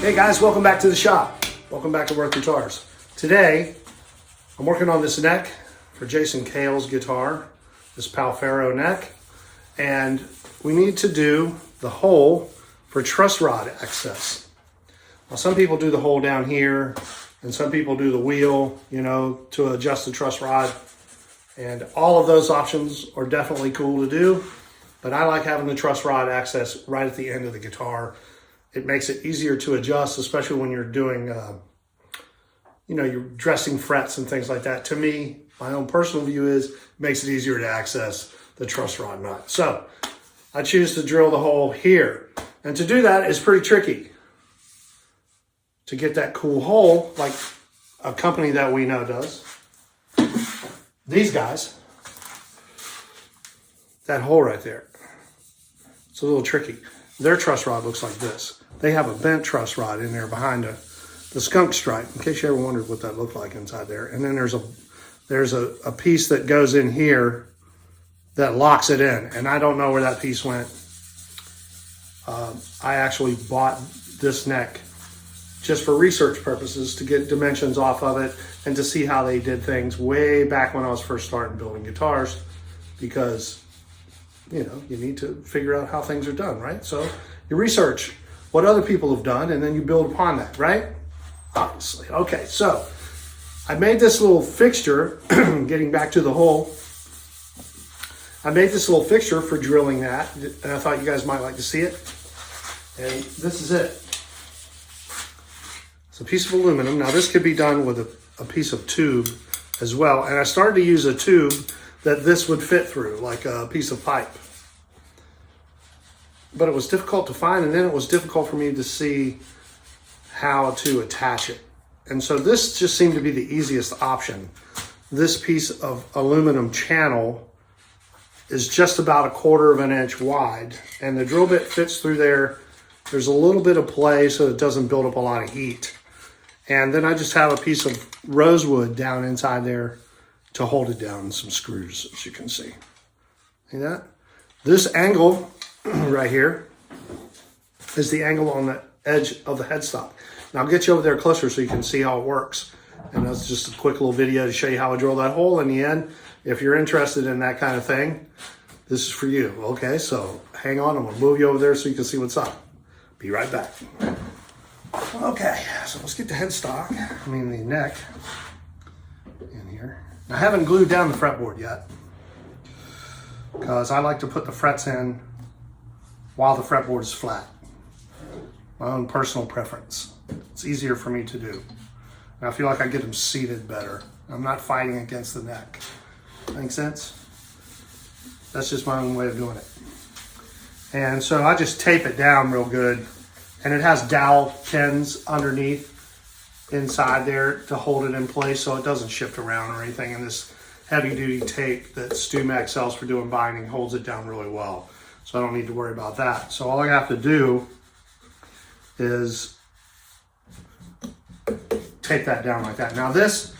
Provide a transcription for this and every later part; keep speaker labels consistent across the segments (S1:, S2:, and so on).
S1: Hey guys, welcome back to the shop. Welcome back to Work Guitars. Today, I'm working on this neck for Jason Cale's guitar, this Palfaro neck, and we need to do the hole for Truss Rod Access. Now some people do the hole down here, and some people do the wheel, you know, to adjust the truss rod. And all of those options are definitely cool to do, but I like having the truss rod access right at the end of the guitar. It makes it easier to adjust, especially when you're doing, you know, you're dressing frets and things like that. To me, my own personal view is it makes it easier to access the truss rod nut. So I choose to drill the hole here. And to do that is pretty tricky. To get that cool hole, like a company that we know does, these guys, that hole right there, it's a little tricky. Their truss rod looks like this. They have a bent truss rod in there behind the skunk stripe, in case you ever wondered what that looked like inside there. And then there's a piece that goes in here that locks it in. And I don't know where that piece went. I actually bought this neck just for research purposes to get dimensions off of it and to see how they did things way back when I was first starting building guitars, because, you know, you need to figure out how things are done, right? So you research what other people have done and then you build upon that, right? Obviously. Okay, so I made this little fixture, getting back to the hole. I made this little fixture for drilling that, and I thought you guys might like to see it. And this is it. It's a piece of aluminum. Now this could be done with a piece of tube as well. And I started to use a tube that this would fit through, like a piece of pipe. But it was difficult to find, and then it was difficult for me to see how to attach it. And so this just seemed to be the easiest option. This piece of aluminum channel is just about 1/4 of an inch wide, and the drill bit fits through there. There's a little bit of play so it doesn't build up a lot of heat. And then I just have a piece of rosewood down inside there to hold it down, and some screws, as you can see. See that? This angle right here is the angle on the edge of the headstock. Now I'll get you over there closer so you can see how it works. And that's just a quick little video to show you how I drill that hole in the end. If you're interested in that kind of thing, this is for you. Okay, so hang on, I'm gonna move you over there so you can see what's up. Be right back. Okay, so let's get the headstock, the neck in here. I haven't glued down the fretboard yet, because I like to put the frets in while the fretboard is flat. My own personal preference. It's easier for me to do. And I feel like I get them seated better. I'm not fighting against the neck. Make sense? That's just my own way of doing it. And so I just tape it down real good. And it has dowel pins underneath inside there to hold it in place so it doesn't shift around or anything. And this heavy duty tape that StewMac sells for doing binding holds it down really well. So I don't need to worry about that. So all I have to do is tape that down like that. Now this,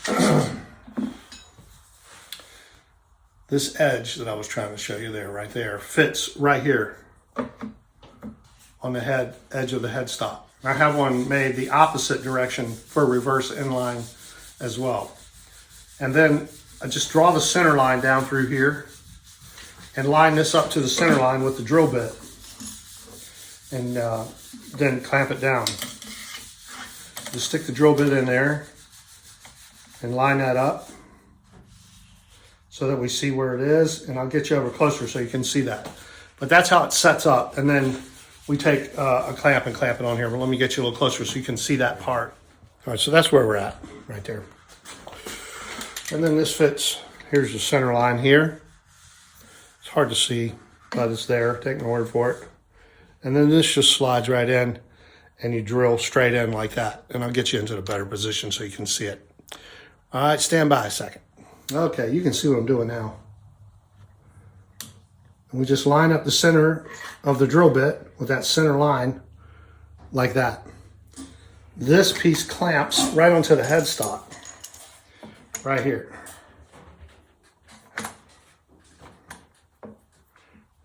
S1: this edge that I was trying to show you there, right there, fits right here on the edge of the headstock. I have one made the opposite direction for reverse inline as well. And then I just draw the center line down through here and line this up to the center line with the drill bit, and then clamp it down. Just stick the drill bit in there and line that up so that we see where it is, and I'll get you over closer so you can see that. But that's how it sets up, and then we take a clamp and clamp it on here. But let me get you a little closer so you can see that part. All right, so that's where we're at, right there. And then this fits, here's the center line here. It's hard to see, but it's there, take my word for it. And then this just slides right in, and you drill straight in like that. And I'll get you into a better position so you can see it. All right, stand by a second. Okay, you can see what I'm doing now. We just line up the center of the drill bit with that center line like that. This piece clamps right onto the headstock, right here.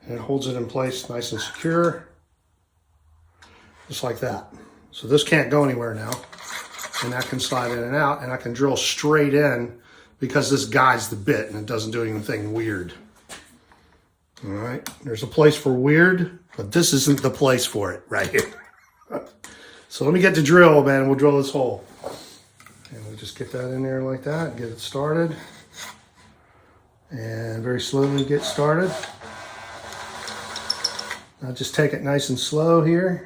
S1: And it holds it in place nice and secure, just like that. So this can't go anywhere now. And that can slide in and out, and I can drill straight in because this guides the bit and it doesn't do anything weird. All right, there's a place for weird, but this isn't the place for it right here. So let me get the drill, man. We'll drill this hole. And we'll just get that in there like that, get it started. And very slowly get started. Now just take it nice and slow here.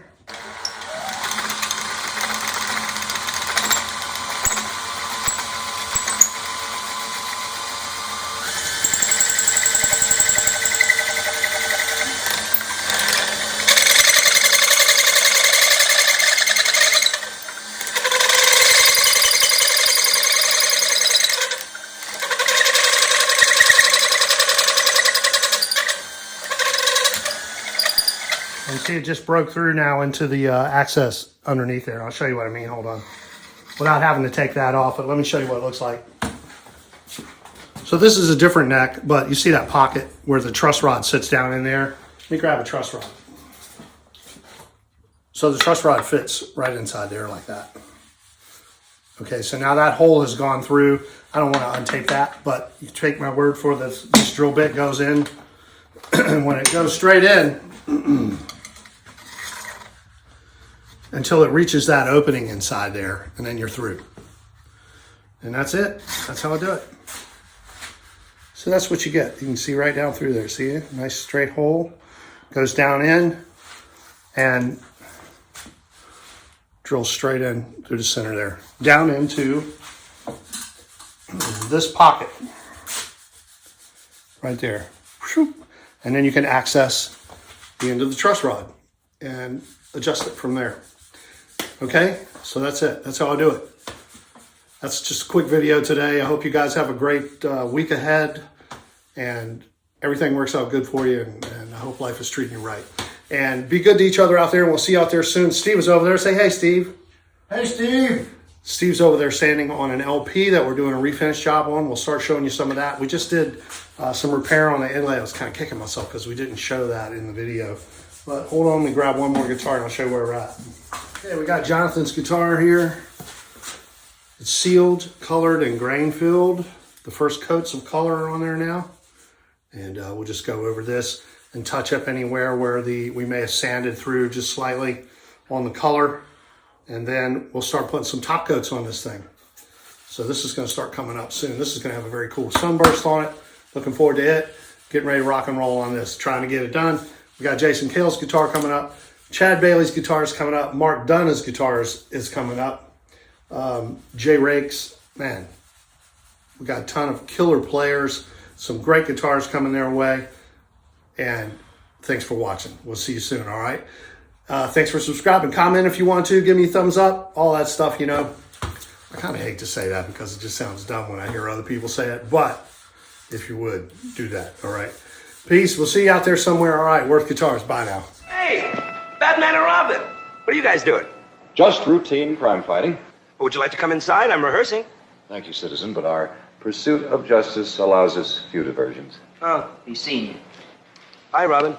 S1: And see, it just broke through now into the access underneath there. I'll show you what I mean. Hold on. Without having to take that off, but let me show you what it looks like. So this is a different neck, but you see that pocket where the truss rod sits down in there? Let me grab a truss rod. So the truss rod fits right inside there like that. Okay, so now that hole has gone through. I don't want to untape that, but you take my word for this drill bit goes in. And when it goes straight in, until it reaches that opening inside there, and then you're through. And that's it. That's how I do it. So that's what you get. You can see right down through there. See it? Nice straight hole. Goes down in and drills straight in through the center there. Down into this pocket. Right there. And then you can access the end of the truss rod and adjust it from there. Okay, so that's it. That's how I do it. That's just a quick video today. I hope you guys have a great week ahead and everything works out good for you, and I hope life is treating you right. And be good to each other out there, and we'll see you out there soon. Steve is over there. Say hey, Steve.
S2: Hey, Steve.
S1: Steve's over there standing on an LP that we're doing a refinish job on. We'll start showing you some of that. We just did some repair on the inlay. I was kind of kicking myself because we didn't show that in the video. But hold on, let me grab one more guitar and I'll show you where we're at. Okay, we got Jonathan's guitar here. It's sealed, colored, and grain filled. The first coats of color are on there now. And we'll just go over this and touch up anywhere where we may have sanded through just slightly on the color. And then we'll start putting some top coats on this thing. So this is going to start coming up soon. This is going to have a very cool sunburst on it. Looking forward to it. Getting ready to rock and roll on this. Trying to get it done. We got Jason Kale's guitar coming up. Chad Bailey's guitar is coming up. Mark Dunna's guitar is coming up. Jay Rakes. Man, we got a ton of killer players. Some great guitars coming their way. And thanks for watching. We'll see you soon, all right? Thanks for subscribing. Comment if you want to. Give me a thumbs up. All that stuff, you know. I kind of hate to say that because it just sounds dumb when I hear other people say it. But if you would, do that, all right? Peace. We'll see you out there somewhere. All right, Worth Guitars. Bye now.
S3: Hey, Batman and Robin. What are you guys doing?
S4: Just routine crime fighting.
S3: Would you like to come inside? I'm rehearsing.
S4: Thank you, citizen, but our pursuit of justice allows us few diversions.
S3: Oh, he's seen you. Hi, Robin.